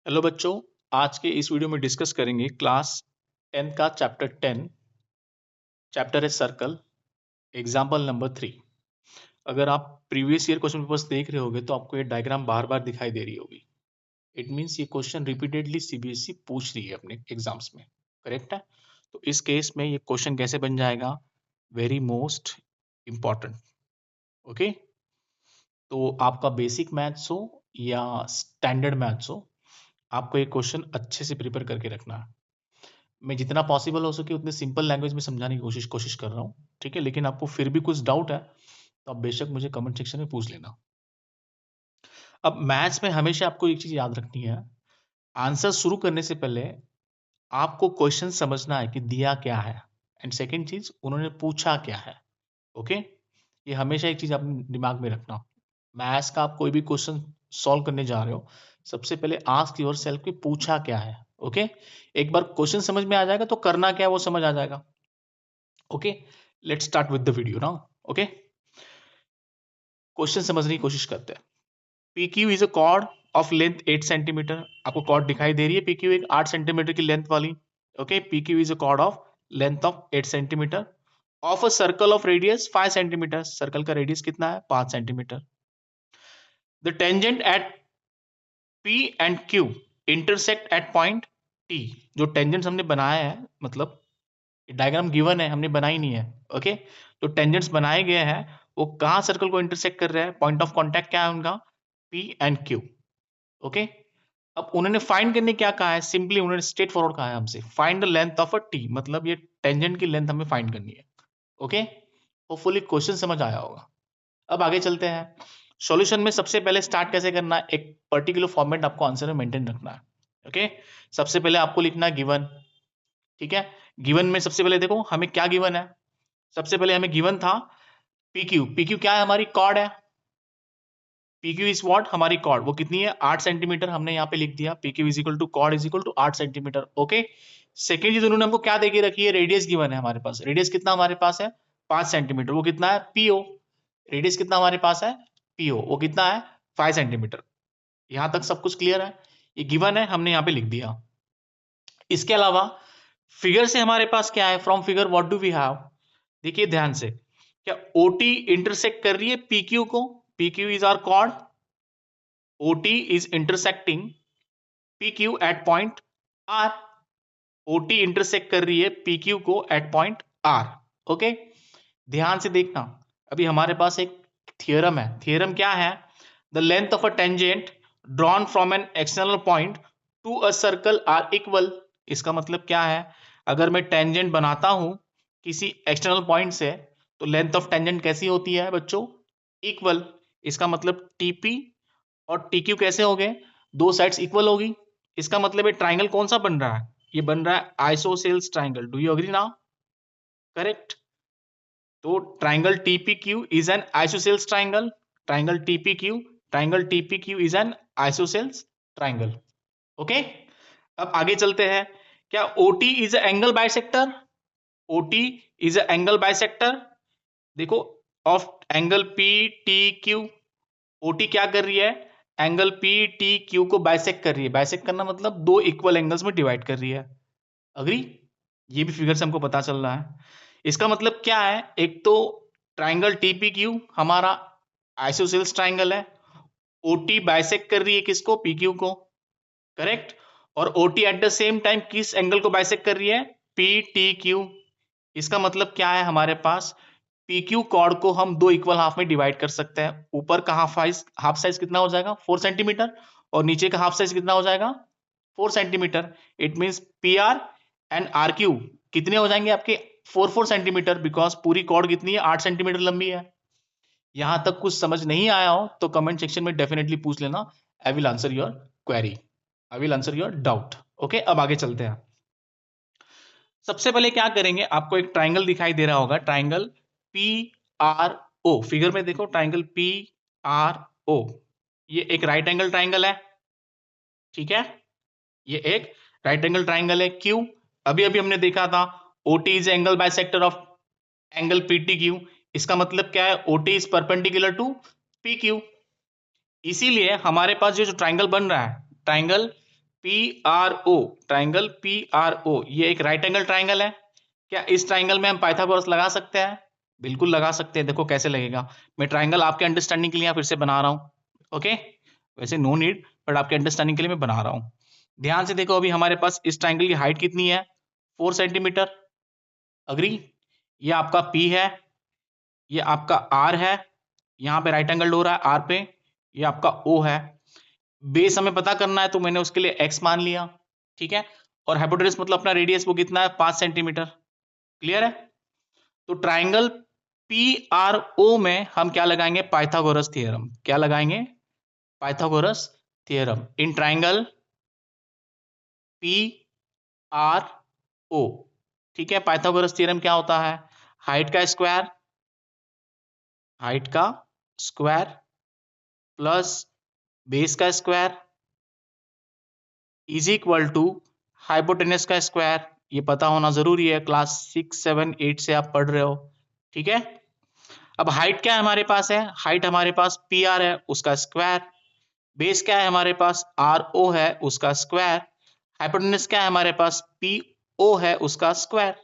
Hello बच्चों, आज के इस वीडियो में डिस्कस करेंगे क्लास 10 का चैप्टर 10। चैप्टर है सर्कल। Example number 3। अगर आप प्रीवियस ईयर क्वेश्चन पेपर्स देख रहे होगे तो आपको ये डायग्राम बार बार दिखाई दे रही होगी। इट मीन्स ये क्वेश्चन रिपीटेडली सीबीएसई पूछ रही है अपने एग्जाम्स में। करेक्ट है। तो इस केस में ये क्वेश्चन कैसे बन जाएगा? Very most important. ओके, तो आपका बेसिक मैथ्स हो या स्टैंडर्ड मैथ्स हो, आपको ये क्वेश्चन अच्छे से प्रिपेयर करके रखना है। मैं जितना पॉसिबल हो सके उतने सिंपल लैंग्वेज में समझाने की कोशिश कर रहा हूँ, ठीक है। लेकिन आपको फिर भी कुछ डाउट है तो आप बेशक मुझे कमेंट सेक्शन में पूछ लेना। अब मैथ्स में हमेशा आपको एक चीज याद रखनी है, आंसर शुरू करने से पहले आपको क्वेश्चन समझना है कि दिया क्या है, एंड सेकेंड चीज उन्होंने पूछा क्या है। ओके, ये हमेशा एक चीज अपने दिमाग में रखना। मैथ्स का आप कोई भी क्वेश्चन सॉल्व करने जा रहे हो, सबसे पहले आस्क योर सेल्फ कि पूछा क्या है। ओके, एक बार क्वेश्चन समझ में आ जाएगा तो करना क्या है वो समझ आ जाएगा। Okay, let's start with the video now. Okay, question समझने की कोशिश करते हैं। P Q is a cord of length 8 centimetre. आपको कॉर्ड दिखाई दे रही है, पी क्यू एक 8 सेंटीमीटर की लेंथ वाली। Okay, P Q is a cord of length of 8 centimetre of a circle of radius 5 centimetre. Circle का रेडियस कितना है? 5 centimetre. The tangent at P and Q intersect at point T. जो tangents हमने बनाया है, मतलब diagram given है, हमने बनाई नहीं है। ओके, तो टेंजेंट्स बनाए गए हैं, वो कहाँ सर्कल को इंटरसेक्ट कर रहे हैं? पॉइंट ऑफ कांटेक्ट क्या है उनका? P and Q. ओके, अब उन्होंने फाइंड करने क्या कहा है? सिंपली उन्होंने स्ट्रेट फॉरवर्ड कहा है हमसे, find the length of a T, मतलब ये टेंजेंट की लेंथ हमें फाइंड करनी है। ओके, होपफुली क्वेश्चन समझ आया होगा। अब आगे चलते हैं। सॉल्यूशन में सबसे पहले स्टार्ट कैसे करना है? एक पर्टिकुलर फॉर्मेट आपको आंसर में मेंटेन रखना है। ओके, सबसे पहले आपको लिखना है गिवन। ठीक है, गिवन में सबसे पहले देखो हमें क्या गिवन है। सबसे पहले हमें गिवन था पी क्यू। पी क्यू क्या है? हमारी कॉर्ड है। P Q is what? हमारी कॉर्ड। वो कितनी है? 8 सेंटीमीटर। हमने यहाँ पे लिख दिया P Q is equal to chord is equal to 8 centimetre. Okay, second चीज उन्होंने हमको क्या देके रखी है? रेडियस गिवन है हमारे पास। रेडियस कितना हमारे पास है? 5 सेंटीमीटर। वो कितना है? पीओ। रेडियस कितना हमारे पास है? पीओ। वो कितना है? 5 सेंटीमीटर। यहां तक सब कुछ क्लियर है? ये गिवन है, हमने यहाँ पे लिख दिया। इसके अलावा फिगर से हमारे पास क्या है? From figure what do we have? देखिए ध्यान से, क्या ओटी इंटरसेक्ट कर रही है पीक्यू को? PQ is our chord. OT is intersecting PQ at point R. OT intersect कर रही है पीक्यू को एट पॉइंट आर। ओके, ध्यान से देखना। अभी हमारे पास एक थियरम है। थियरम क्या है? The length of a tangent drawn from an external point to a circle are equal. इसका मतलब क्या है? अगर मैं टेंजेंट बनाता हूं किसी एक्सटर्नल पॉइंट से, तो लेंथ ऑफ टेंजेंट कैसी होती है बच्चों? इक्वल। इसका मतलब टीपी और टीक्यू कैसे हो गए? दो साइड्स इक्वल होगी। इसका मतलब ये ट्राइंगल कौन सा बन रहा है? ये बन रहा है isosceles triangle. Do you agree now? Correct. तो triangle TPQ is an isosceles triangle. Triangle TPQ is an isosceles triangle. Okay, अब आगे चलते हैं। क्या OT is angle bisector? OT is angle bisector. देखो, of angle P T Q. OT क्या कर रही है? एंगल पी टी क्यू को बाइसेक्ट कर रही है। बाइसेक्ट करना मतलब दो इक्वल एंगल्स में डिवाइड कर रही है। अग्री? ये भी फिगर से हमको पता चल रहा है। इसका मतलब क्या है? एक तो ट्राइंगल टीपी क्यू हमारा आइसोसेल्स ट्राइंगल है। ओटी बाइसेक्ट कर रही है किसको? पी क्यू को। करेक्ट। और OT at the same time किस एंगल को बाइसेक्ट कर रही है? P T Q. इसका मतलब क्या है? हमारे पास पी क्यू कॉर्ड को हम दो इक्वल हाफ में डिवाइड कर सकते हैं। ऊपर का हाफ साइज कितना हो जाएगा? 4 सेंटीमीटर। और नीचे का हाफ साइज कितना हो जाएगा? 4 centimetre. It means P R and R Q कितने हो जाएंगे आपके? 4 सेंटीमीटर, बिकॉज पूरी कॉर्ड कितनी है? 8 सेंटीमीटर लंबी है। यहां तक कुछ समझ नहीं आया हो तो कमेंट सेक्शन में डेफिनेटली पूछ लेना। I will answer your query, I will answer your doubt. Okay, अब आगे चलते हैं। सबसे पहले क्या करेंगे, आपको एक ट्राइंगल दिखाई दे रहा होगा, triangle P R O. Figure में देखो, ट्राइंगल पी आर ओ, ये एक राइट एंगल ट्राइंगल है। ठीक है, ये एक राइट एंगल ट्राइंगल है। क्यू, अभी अभी हमने देखा था OT is angle bisector of angle PT Q. इसका मतलब क्या है? OT is perpendicular to P Q. इसीलिए हमारे पास जो ट्राइंगल बन रहा है, ट्राइंगल PRO, ट्राइंगल PRO, ये एक राइट एंगल ट्राइंगल है। क्या इस ट्राइंगल में हम पाइथागोरस लगा सकते हैं? बिल्कुल लगा सकते हैं। देखो कैसे लगेगा, मैं ट्राइंगल आपके अंडरस्टैंडिंग के लिए फिर से बना रहा हूँ। ओके, वैसे नो नीड, बट आपके अंडरस्टैंडिंग के लिए मैं बना रहा हूँ। ध्यान से देखो, अभी हमारे पास इस ट्राइंगल की हाइट कितनी है? 4 सेंटीमीटर। अग्री? ये आपका P है, ये आपका R है, यहाँ पे राइट एंगल हो रहा है R पे, ये आपका O है। बेस हमें पता करना है तो मैंने उसके लिए x मान लिया, ठीक है। और हाइपोटेनस मतलब अपना रेडियस वो कितना है? 5 सेंटीमीटर। क्लियर है? तो ट्राइंगल PRO में हम क्या लगाएंगे? Pythagoras theorem. क्या लगाएंगे? Pythagoras theorem in triangle PRO। ठीक है, पाइथागोरस थ्योरम क्या होता है? हाइट का स्क्वायर, हाइट का स्क्वायर प्लस बेस का square is equal to hypotenuse का स्क्वायर। ये पता होना जरूरी है, क्लास 6, 7, 8 से आप पढ़ रहे हो, ठीक है। अब हाइट क्या है हमारे पास? है हाइट हमारे पास PR है, उसका स्क्वायर। बेस क्या है हमारे पास? RO है, उसका स्क्वायर। हाइपोटेनस क्या है हमारे पास? PO है, उसका स्क्वायर।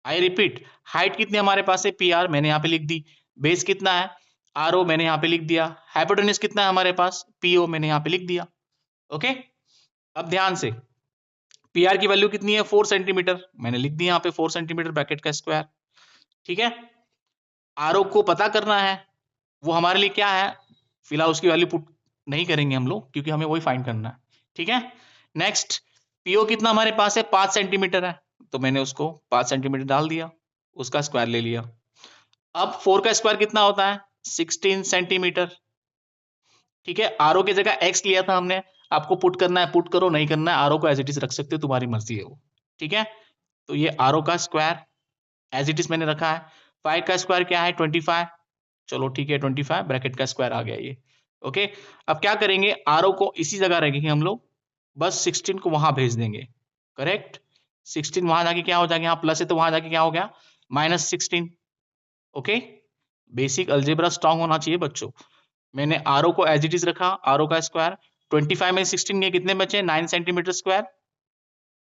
आई रिपीट, हाइट कितनी हमारे पास है? PR, मैंने यहाँ पे लिख दी। बेस कितना है? RO, मैंने यहाँ पे लिख दिया। हाइपोटेनस कितना है हमारे पास? PO, मैंने यहाँ पे लिख दिया। ओके, अब ध्यान से, PR की वैल्यू कितनी है? 4 सेंटीमीटर, मैंने लिख दी यहाँ पे 4 सेंटीमीटर ब्रैकेट का स्क्वायर, ठीक है। RO को पता करना है, वो हमारे लिए क्या है? फिलहाल उसकी वैल्यू पुट नहीं करेंगे हम लोग, क्योंकि हमें वही फाइंड करना है, ठीक है। नेक्स्ट, PO कितना हमारे पास है? 5 सेंटीमीटर है, तो मैंने उसको 5 सेंटीमीटर डाल दिया, उसका स्क्वायर ले लिया। अब 4 का स्क्वायर कितना होता है? 16 सेंटीमीटर, ठीक है। RO की जगह x लिया था हमने, आपको पुट करना है पुट करो, नहीं करना है RO को एज इट इज रख सकते हो, तुम्हारी मर्जी है वो, ठीक है। तो ये RO का स्क्वायर एज इट इज मैंने रखा है। 5 का स्क्वायर क्या है? 25, चलो ठीक है, 25 ब्रैकेट का स्क्वायर आ गया ये। ओके, अब क्या करेंगे? RO को इसी जगह रखेंगे हम लोग, बस 16 को वहां भेज देंगे, करेक्ट। 16 वहां जाके क्या हो जाएगा? यहाँ प्लस है तो वहां जाके क्या हो गया? -16। ओके, बेसिक अलजेब्रा स्ट्रांग होना चाहिए बच्चों। मैंने RO को एज इट इज रखा, RO का स्क्वायर 25 में 16 ये कितने बचे? 9 centimetre square.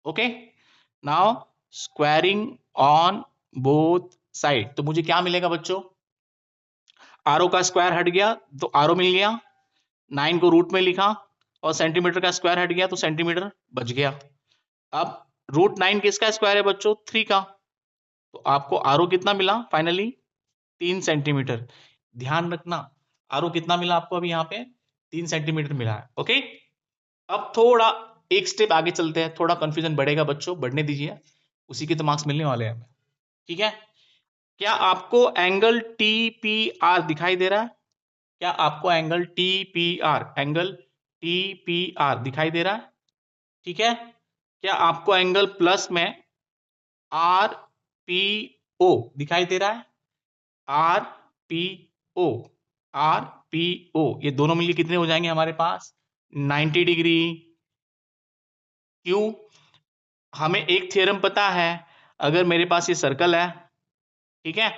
Okay, now squaring on both side, तो मुझे क्या मिलेगा बच्चों? RO का स्क्वायर हट गया तो RO मिल गया, 9 को रूट में लिखा, और सेंटीमीटर का स्क्वायर हट गया तो सेंटीमीटर बच गया। अब √9 किसका स्क्वायर है बच्चों? 3 का। तो आपको RO कितना मिला फाइनली? 3 सेंटीमीटर। ध्यान रखना, RO कितना मिला आपको? अभी यहाँ पे 3 सेंटीमीटर मिला है। ओके, अब थोड़ा एक स्टेप आगे चलते हैं, थोड़ा कंफ्यूजन बढ़ेगा बच्चों, बढ़ने दीजिए, उसी के तो मार्क्स मिलने वाले हैं हमें, ठीक है। क्या आपको एंगल TPR दिखाई दे रहा है? क्या आपको एंगल TPR दिखाई दे रहा है? ठीक है। क्या आपको एंगल प्लस में RPO दिखाई दे रहा है? RPO, RPO, ये दोनों मिलकर कितने हो जाएंगे हमारे पास? 90 डिग्री। क्यों? हमें एक थ्योरम पता है, अगर मेरे पास ये सर्कल है, ठीक है,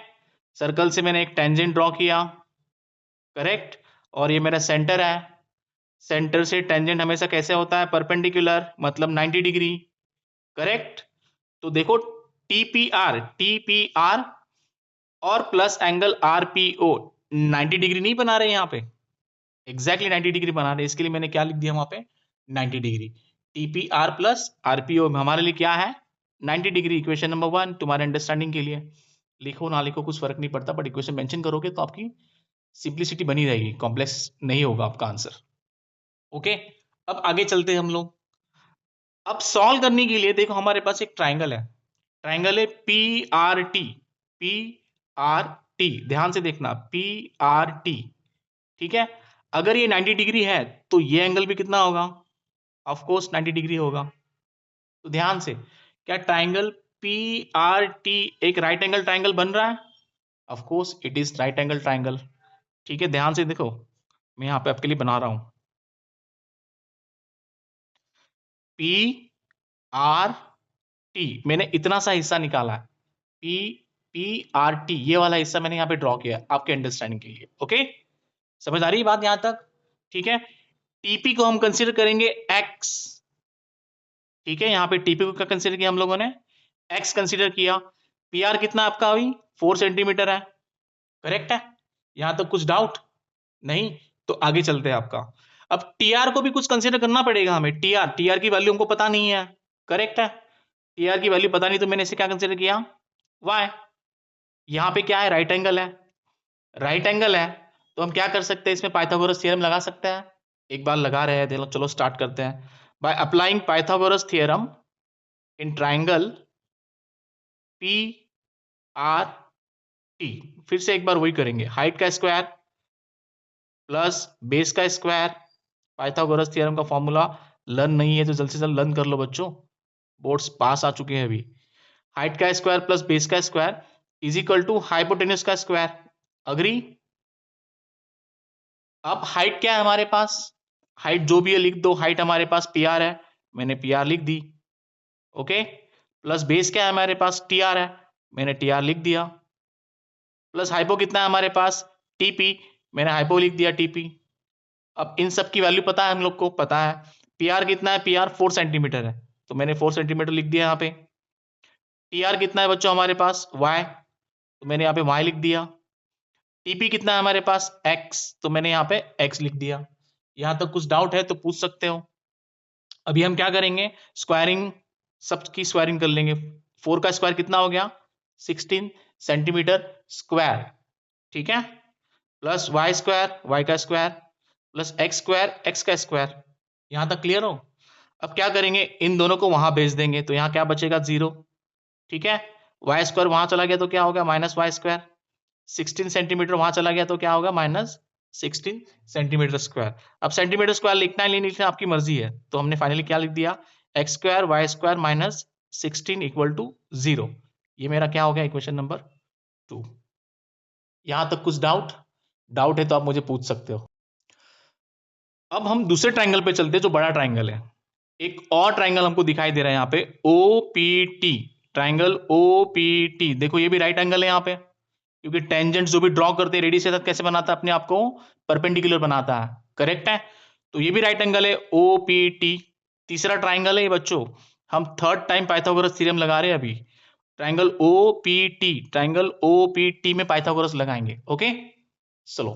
सर्कल से मैंने एक टेंजेंट ड्रॉ किया, करेक्ट, और ये मेरा सेंटर है, सेंटर से टेंजेंट हमेशा कैसे होता है? परपेंडिकुलर, मतलब 90 डिग्री, करेक्ट। तो देखो, टीपीआर और प्लस एंगल RPO 90 डिग्री नहीं बना रहे यहाँ पे? एग्जैक्टली 90 डिग्री बना रहे, इसके लिए मैंने क्या लिख दिया वहां पे? 90 डिग्री। TPR प्लस RPO हमारे लिए क्या है? 90 डिग्री। इक्वेशन नंबर 1 तुम्हारे अंडरस्टैंडिंग के लिए, लिखो ना लिखो कुछ फर्क नहीं पड़ता, बट इक्वेशन मेंशन करोगे तो आपकी सिंप्लिसिटी बनी रहेगी, कॉम्प्लेक्स नहीं होगा आपका आंसर। ओके, अब आगे चलते हैं हम लोग। अब सॉल्व करने के लिए देखो, हमारे पास एक ट्राइंगल है, ट्राइंगल है PRT। PRT, ध्यान से देखना, PRT, ठीक है। अगर ये 90 डिग्री है तो ये एंगल भी कितना होगा? ऑफ कोर्स 90 डिग्री होगा। तो ध्यान से, क्या ट्राइंगल PRT एक राइट एंगल ट्राइंगल बन रहा है? Of course it is right angle triangle, ठीक है। ध्यान से देखो, मैं यहाँ पे आपके लिए बना रहा हूं, PRT, मैंने इतना सा हिस्सा निकाला है, PRT, ये वाला हिस्सा मैंने यहाँ पे ड्रॉ किया आपके अंडरस्टैंडिंग के लिए। ओके, समझ आ रही है बात यहां तक? ठीक है। टीपी को हम कंसीडर करेंगे x, ठीक है, यहाँ पे टीपी को क्या कंसीडर किया हम लोगों ने, x कंसीडर किया। पीआर कितना आपका अभी 4 सेंटीमीटर है, करेक्ट है, यहां तक कुछ डाउट नहीं, तो आगे चलते हैं आपका। अब टीआर को भी कुछ कंसीडर करना पड़ेगा हमें, टीआर टीआर की वैल्यू हमको पता नहीं है, करेक्ट है, टीआर की वैल्यू पता नहीं, तो मैंने इसे क्या कंसीडर किया, वाई। यहां पे क्या है, राइट एंगल है, राइट एंगल है, तो हम क्या कर सकते हैं, इसमें पाइथागोरस थ्योरम लगा सकते हैं। एक बार लगा रहे हैं, चलो स्टार्ट करते हैं। By applying Pythagoras theorem in triangle P R T, फिर से एक बार वही करेंगे, हाइट का स्क्वायर प्लस बेस का स्क्वायर, पाइथागोरस थ्योरम का फॉर्मूला लर्न नहीं है तो जल्द से जल्द लर्न कर लो बच्चों, बोर्ड्स पास आ चुके हैं अभी। हाइट का स्क्वायर प्लस बेस का square is equal to hypotenuse का स्क्वायर, अग्री। अब हाइट क्या है हमारे पास, हाइट जो भी है लिख दो, हाइट हमारे पास पी आर है, मैंने पी आर लिख दी, ओके। प्लस बेस क्या है हमारे पास, टी आर है, मैंने टी आर लिख दिया, प्लस हाइपो कितना है हमारे पास, टीपी, मैंने हाइपो लिख दिया टीपी। अब इन सब की वैल्यू पता है हम लोग को, पता है पी आर कितना है, पी आर 4 सेंटीमीटर है, तो मैंने 4 सेंटीमीटर लिख दिया यहाँ पे। टी आर कितना है बच्चों हमारे पास, वाई, तो मैंने यहाँ पे वाई लिख दिया। टीपी कितना है हमारे पास, एक्स, तो मैंने यहाँ पे एक्स लिख दिया। यहां तक कुछ डाउट है तो पूछ सकते हो। अभी हम क्या करेंगे, स्क्वायरिंग, सबकी स्क्वायरिंग कर लेंगे। 4 का स्क्वायर कितना हो गया, 16 सेंटीमीटर स्क्वायर, ठीक है, प्लस वाई स्क्वायर, वाई का square, plus x square, x का स्क्वायर। यहां तक क्लियर हो। अब क्या करेंगे, इन दोनों को वहां भेज देंगे, तो यहां क्या बचेगा, 0, ठीक है। वाई स्क्वायर वहां चला गया तो क्या होगा, माइनस वाई स्क्वायर। 16 सेंटीमीटर वहां चला गया तो क्या होगा, माइनस 16 सेंटीमीटर स्क्वायर। अब सेंटीमीटर स्क्वायर लिखना है नहीं लिखना आपकी मर्जी है, तो हमने फाइनली क्या लिख दिया, x square y square minus 16 equal to 0। ये मेरा क्या हो गया, इक्वेशन नंबर 2। यहां तक कुछ डाउट, डाउट है तो आप मुझे पूछ सकते हो। अब हम दूसरे ट्राइंगल पे चलते हैं जो बड़ा ट्राइंगल है। एक और ट्राइंगल हमको दिखाई दे रहा है यहाँ पे, O P T, triangle O P T. देखो ये भी राइट एंगल है यहाँ पे, क्योंकि टेंजेंट जो भी ड्रॉ करते हैं रेडियस के साथ कैसे बनाता है, अपने आप को परपेंडिकुलर बनाता है, करेक्ट है। तो ये भी राइट एंगल है, ओ पी टी। तीसरा ट्राइंगल है ये बच्चों, हम थर्ड टाइम पाइथागोरस थ्योरम लगा रहे हैं अभी। Triangle O P T, triangle O P T में पाइथागोरस लगाएंगे, ओके। चलो,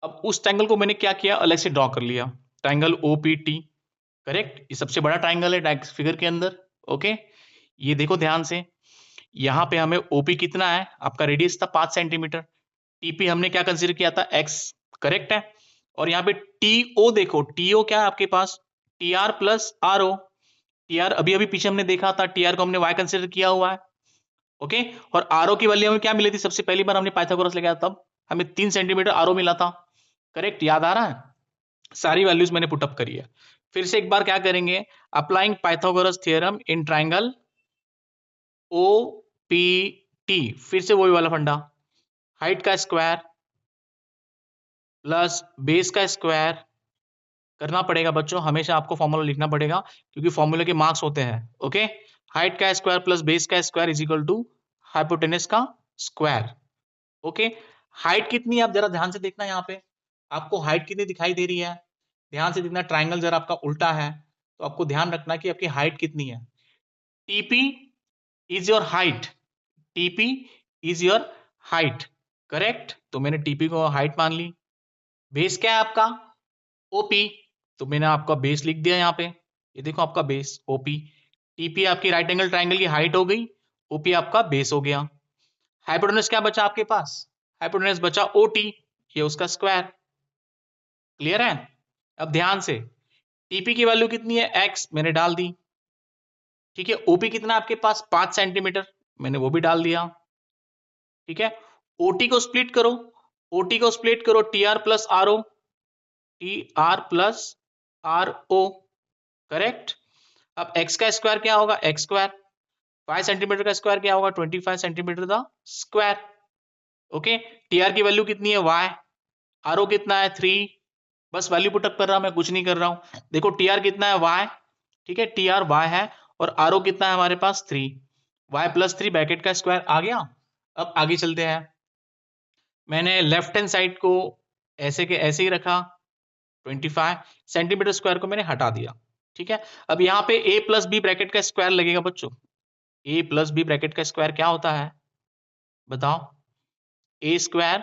अब उस ट्राइंगल को मैंने क्या किया, अलग से ड्रॉ कर लिया, triangle O P T, correct. ये सबसे बड़ा ट्राइंगल है फिगर के अंदर, ओके। ये देखो ध्यान से, यहाँ पे हमें ओपी कितना है, आपका रेडियस था 5 सेंटीमीटर, टीपी हमने क्या कंसीडर किया था, एक्स, करेक्ट है। और यहाँ पे टीओ देखो, टीओ क्या है आपके पास, T R plus R O. T R अभी अभी पीछे हमने देखा था, टी आर को हमने वाई कंसीडर किया हुआ है, ओके। और आर ओ की वैल्यू हमें क्या मिली थी, सबसे पहली बार हमने पाइथागोरस लगाया तब हमें 3 सेंटीमीटर आर ओ मिला था, करेक्ट, याद आ रहा है। सारी वैल्यूज मैंने पुटअप करी है। फिर से एक बार क्या करेंगे, applying Pythagoras theorem in triangle O P T, फिर से वही वाला फंडा, हाइट का स्क्वायर प्लस बेस का स्क्वायर करना पड़ेगा बच्चों, हमेशा आपको फॉर्मूला लिखना पड़ेगा क्योंकि फॉर्मूले के मार्क्स होते हैं, ओके। हाइट का स्क्वायर प्लस बेस का square is equal to hypotenuse का स्क्वायर, ओके। हाइट कितनी है आप जरा ध्यान से देखना, यहाँ पे आपको हाइट कितनी दिखाई दे रही है, ध्यान से देखना, ट्राइंगल जरा आपका उल्टा है तो आपको ध्यान रखना कि आपकी हाइट कितनी है। TP is your height, TP is your height, correct. तो मैंने टीपी को हाइट मान ली। बेस क्या है आपका, ओपी, तो मैंने आपका बेस लिख दिया यहाँ पे, ये देखो आपका बेस ओपी। टीपी आपकी राइट एंगल ट्राइंगल की हाइट हो गई, ओपी आपका बेस हो गया। हाइपोटेनस क्या बचा आपके पास, हाइपोटेनस बचा ओटी, ये उसका स्क्वायर, क्लियर है। अब ध्यान से, टीपी की वैल्यू कितनी है, एक्स, मैंने डाल दी, ठीक है। ओपी कितना आपके पास 5 सेंटीमीटर, मैंने वो भी डाल दिया, ठीक है। ओटी को स्प्लिट करो, ओटी को स्प्लिट करो, T R plus R O, T R plus R O, correct. अब एक्स का स्क्वायर क्या होगा, एक्स स्क्वायर, 5 सेंटीमीटर का स्क्वायर क्या होगा, 25 सेंटीमीटर का स्क्वायर, ओके। टी आर की वैल्यू कितनी है, वाई, आर ओ कितना है 3, बस वैल्यू पुटअप कर रहा हूं मैं, कुछ नहीं कर रहा हूं। देखो टी आर कितना है, वाई, ठीक है, टी आर वाई है, और आर ओ कितना है हमारे पास 3, वाई प्लस 3 ब्रैकेट का स्क्वायर आ गया। अब आगे चलते हैं, मैंने लेफ्ट हैंड साइड को ऐसे के ऐसे ही रखा, 25 सेंटीमीटर स्क्वायर को मैंने हटा दिया। ठीक है, अब यहाँ पे a प्लस बी ब्रैकेट का स्क्वायर लगेगा बच्चों। a प्लस बी ब्रैकेट का स्क्वायर क्या होता है बताओ? a square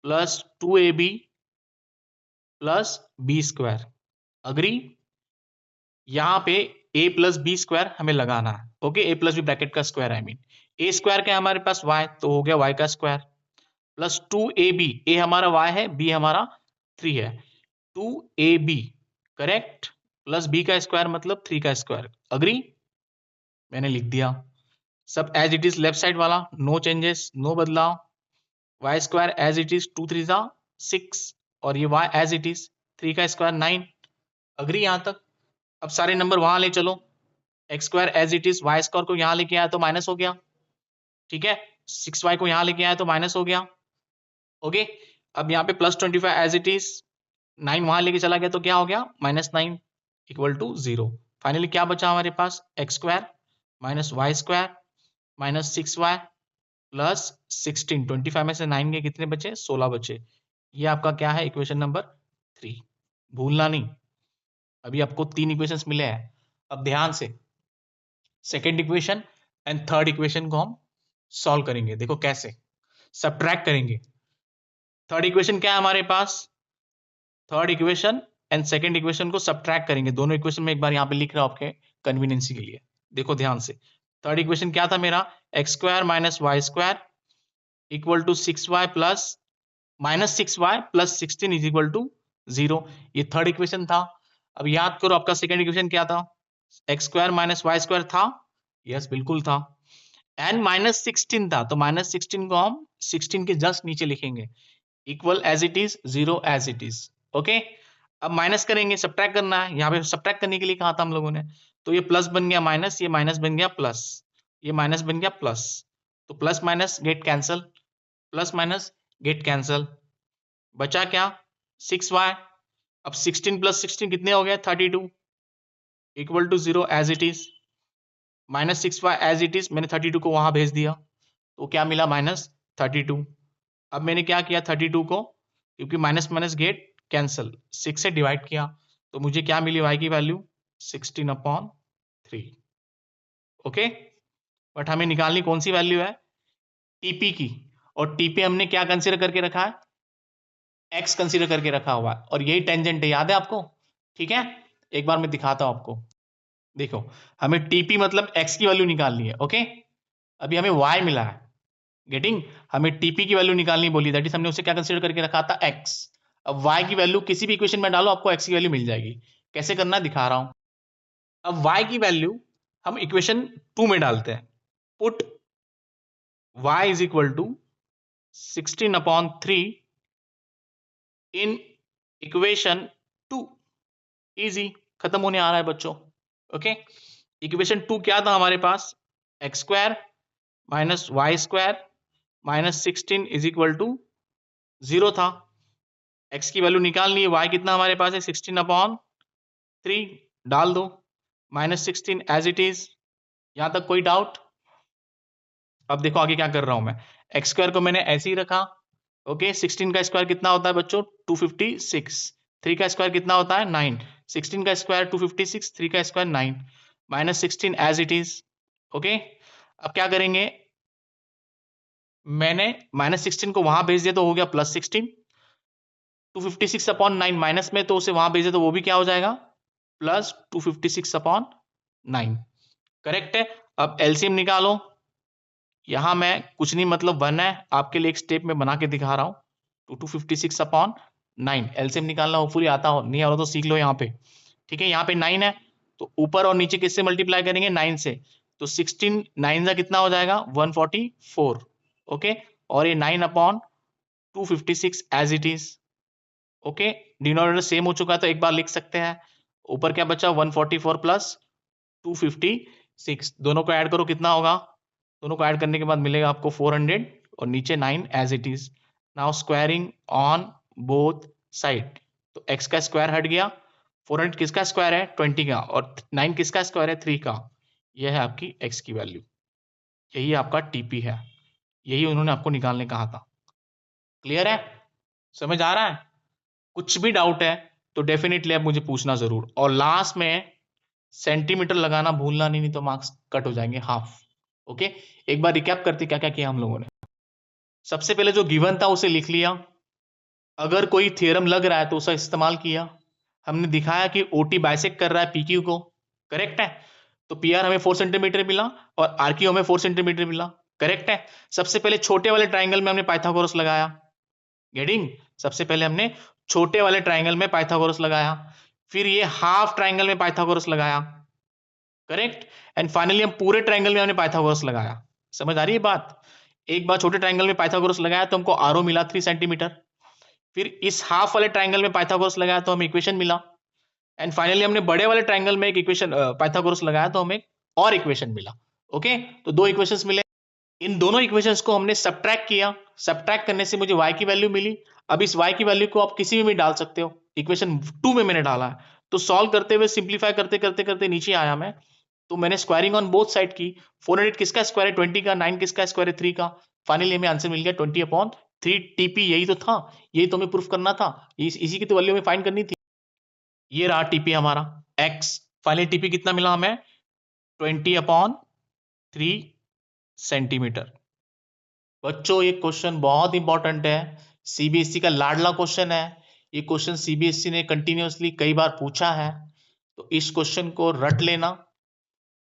plus 2ab plus B square. Agree? यहाँ पे a प्लस बी स्क्वायर हमें लगाना है। Okay, a plus B bracket का square I mean a square क्या है हमारे पास y, तो हो गया y का स्क्वायर प्लस 2ab, a हमारा y है, b हमारा 3 है, 2ab करेक्ट, प्लस b का स्क्वायर मतलब 3 का स्क्वायर। अग्री? मैंने लिख दिया सब as it is, left side वाला नो चेंजेस, नो बदलाव। Y square as it is, 2 3 6, और ये y एज इट इज 3 का स्क्वायर 9। अग्री यहां तक? अब सारे नंबर वहां ले चलो, x square as it is, y square को यहां लेके आया तो माइनस हो गया। ठीक है, 6y को यहां लेके आया तो माइनस हो गया। ओके, अब यहाँ पे प्लस 25 एज इट इज, 9 वहां लेके चला गया तो क्या हो गया -9 इक्वल टू 0। फाइनली क्या बचा हमारे पास? X square minus Y square minus 6y plus 16। 25 में से 9 के कितने बचे? 16 बचे। ये आपका क्या है? Equation number 3। भूलना नहीं, अभी आपको 3 इक्वेशंस मिले हैं। अब ध्यान से second equation and third equation को हम सॉल्व करेंगे। देखो कैसे सब्ट्रैक्ट करेंगे। थर्ड इक्वेशन क्या है हमारे पास? Third equation and second equation को सब्ट्रैक्ट करेंगे। दोनों इक्वेशन में एक बार यहाँ पे लिख रहा हूं आपके कन्वीनियंसी के लिए। देखो ध्यान से, थर्ड इक्वेशन क्या था मेरा? X square minus Y square equal to 6y plus minus 6y plus 16 is equal to 0। ये थर्ड इक्वेशन था। अब याद करो आपका सेकेंड इक्वेशन क्या था? X square minus Y square था, यस बिल्कुल था, एंड माइनस 16 था, तो माइनस 16 को हम 16 के जस्ट नीचे लिखेंगे, equal as it is, 0 as it is. Okay, अब माइनस करेंगे, सब्ट्रैक्ट करना है। यहाँ पे सब्ट्रैक्ट करने के लिए कहा था हम लोगों ने, तो ये प्लस बन गया माइनस, ये माइनस बन गया प्लस, ये माइनस बन गया प्लस, तो plus minus get cancel, plus minus get cancel, बचा क्या? 6y। अब 16 प्लस 16 कितने हो गए? 32 equal to 0 as it is, minus 6y as it is, मैंने 32 को वहां भेज दिया तो क्या मिला? -32। अब मैंने क्या किया? 32 को, क्योंकि माइनस माइनस गेट कैंसल, 6 से डिवाइड किया तो मुझे क्या मिली? y की वैल्यू 16/3। ओके, बट हमें निकालनी कौन सी वैल्यू है? टीपी की, और टीपी हमने क्या कंसीडर करके रखा है? एक्स कंसीडर करके रखा हुआ है, और यही टेंजेंट है, याद है आपको? ठीक है, एक बार मैं दिखाता हूं आपको। देखो, हमें टीपी मतलब एक्स की वैल्यू निकालनी है। ओके, अभी हमें वाई मिला है, गेटिंग? हमें टीपी की वैल्यू निकालनी बोली, दैट इज हमने उसे क्या कंसीडर करके रखा था? एक्स। अब वाई की वैल्यू किसी भी इक्वेशन में डालो, आपको एक्स की वैल्यू मिल जाएगी। कैसे करना है दिखा रहा हूं। अब वाई की वैल्यू हम इक्वेशन 2 में डालते हैं। Put y is equal to 16/3 in equation 2। Easy, खत्म होने आ रहा है बच्चों। ओके, इक्वेशन 2 क्या था हमारे पास? X square minus Y square minus 16 is equal to 0 था। एक्स की वैल्यू निकालनी है, वाई कितना हमारे पास है? 16/3 डाल दो, -16 एज इट इज। यहां तक कोई डाउट? अब देखो आगे क्या कर रहा हूं मैं। एक्स स्क्वायर को मैंने ऐसे ही रखा। ओके, 16 का स्क्वायर कितना होता है बच्चों? 256। 3 का स्क्वायर कितना होता है? 9। 16 का स्क्वायर 256, 3 का square 9, -16 as it is. Okay, अब क्या करेंगे? मैंने -16 को वहां भेज दिया तो हो गया +16, 256/9 माइनस में, तो उसे वहां भेजे तो वो भी क्या हो जाएगा? +256/9। करेक्ट है। अब एलसीएम निकालो। यहां मैं कुछ नहीं, मतलब 1 है, आपके लिए एक स्टेप में बना के दिखा रहा हूं। तो 256/9 एलसीएम निकालना होपफुली आता हो, नहीं आ रहा तो सीख लो यहाँ पे। ठीक है, यहाँ पे 9 है तो ऊपर और नीचे किससे मल्टीप्लाई करेंगे? 9 से। तो 16 9 का कितना हो जाएगा? 144। ओके, और ये 9/256 as it is. Okay, denominator same हो चुका है तो एक बार लिख सकते हैं। ऊपर क्या बचा? 144 प्लस 256, दोनों को ऐड करो कितना होगा? दोनों को ऐड करने के बाद मिलेगा आपको 400, और नीचे 9 as it is. Now squaring on both side, तो x का स्क्वायर हट गया, 400 किसका स्क्वायर है? 20 का, और 9 किसका स्क्वायर है? 3 का। यह है आपकी x की वैल्यू, यही आपका टीपी है, यही उन्होंने आपको निकालने कहा था। क्लियर है? समझ आ रहा है? कुछ भी डाउट है तो डेफिनेटली आप मुझे पूछना जरूर। और लास्ट में सेंटीमीटर लगाना भूलना नहीं तो मार्क्स कट हो जाएंगे हाफ। ओके, एक बार रिकैप करते क्या क्या किया हम लोगों ने। सबसे पहले जो गिवन था उसे लिख लिया, अगर कोई थ्योरम लग रहा है तो उसका इस्तेमाल किया। हमने दिखाया कि ओटी बाइसेक्ट कर रहा है पीक्यू को, करेक्ट है। तो पीआर हमें 4 सेंटीमीटर मिला और आरक्यू हमें 4 सेंटीमीटर मिला, करेक्ट है। सबसे पहले छोटे वाले ट्राइंगल में हमने पाइथागोरस लगाया, गेटिंग। सबसे पहले हमने छोटे वाले ट्राइंगल में पाइथागोरस लगाया, फिर ये हाफ ट्राइंगल में पाइथागोरस लगाया, करेक्ट। एंड फाइनली हम पूरे ट्राइंगल में हमने पाइथागोरस लगाया। समझ आ रही है बात। एक बार छोटे ट्राइंगल में पाइथागोरस लगाया तो हमको आरओ मिला 3 सेंटीमीटर, फिर इस हाफ वाले ट्राइंगल में पाइथागोरस लगाया तो हमें इक्वेशन मिला, एंड फाइनली हमने बड़े वाले ट्राइंगल में एक इक्वेशन पाइथागोरस लगाया तो हमें और इक्वेशन मिला। ओके, तो 2 इक्वेशंस मिले। इन दोनों इक्वेशंस को हमने सब्ट्रैक्ट किया, सब्ट्रैक्ट करने से मुझे y की वैल्यू मिली। अब इस y की वैल्यू को आप किसी में भी डाल सकते हो, इक्वेशन 2 में मैंने डाला है। तो सॉल्व करते हुए सिंप्लीफाई करते करते करते नीचे आया मैं, तो मैंने स्क्वायरिंग ऑन बोथ साइड की। 400 किसका स्क्वायर है 20 का, 9 किसका स्क्वायर है 3 का। फाइनली हमें आंसर मिल गया 20/3 टीपी। यही तो था, यही तो हमें प्रूफ करना था, इसी की तो वैल्यू हमें फाइंड करनी थी। ये रहा टीपी हमारा x। फाइनली टीपी कितना मिला हमें 20/3 सेंटीमीटर। बच्चों ये क्वेश्चन बहुत इंपॉर्टेंट है, सीबीएसई का लाडला क्वेश्चन है। ये क्वेश्चन सीबीएसई ने कंटिन्यूअसली कई बार पूछा है, तो इस क्वेश्चन को रट लेना,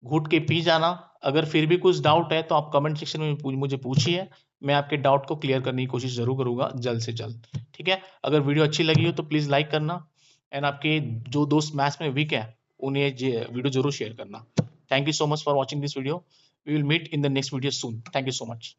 घुट के पी जाना। अगर फिर भी कुछ डाउट है तो आप कमेंट सेक्शन में मुझे पूछिए, मैं आपके डाउट को क्लियर करने की कोशिश जरूर करूंगा जल्द से जल्द, ठीक है। अगर वीडियो अच्छी लगी हो तो प्लीज लाइक करना, एंड आपके जो दोस्त मैथ्स में वीक है उन्हें वीडियो जरूर शेयर करना। Thank you so much for watching this video. We will meet in the next video soon. Thank you so much.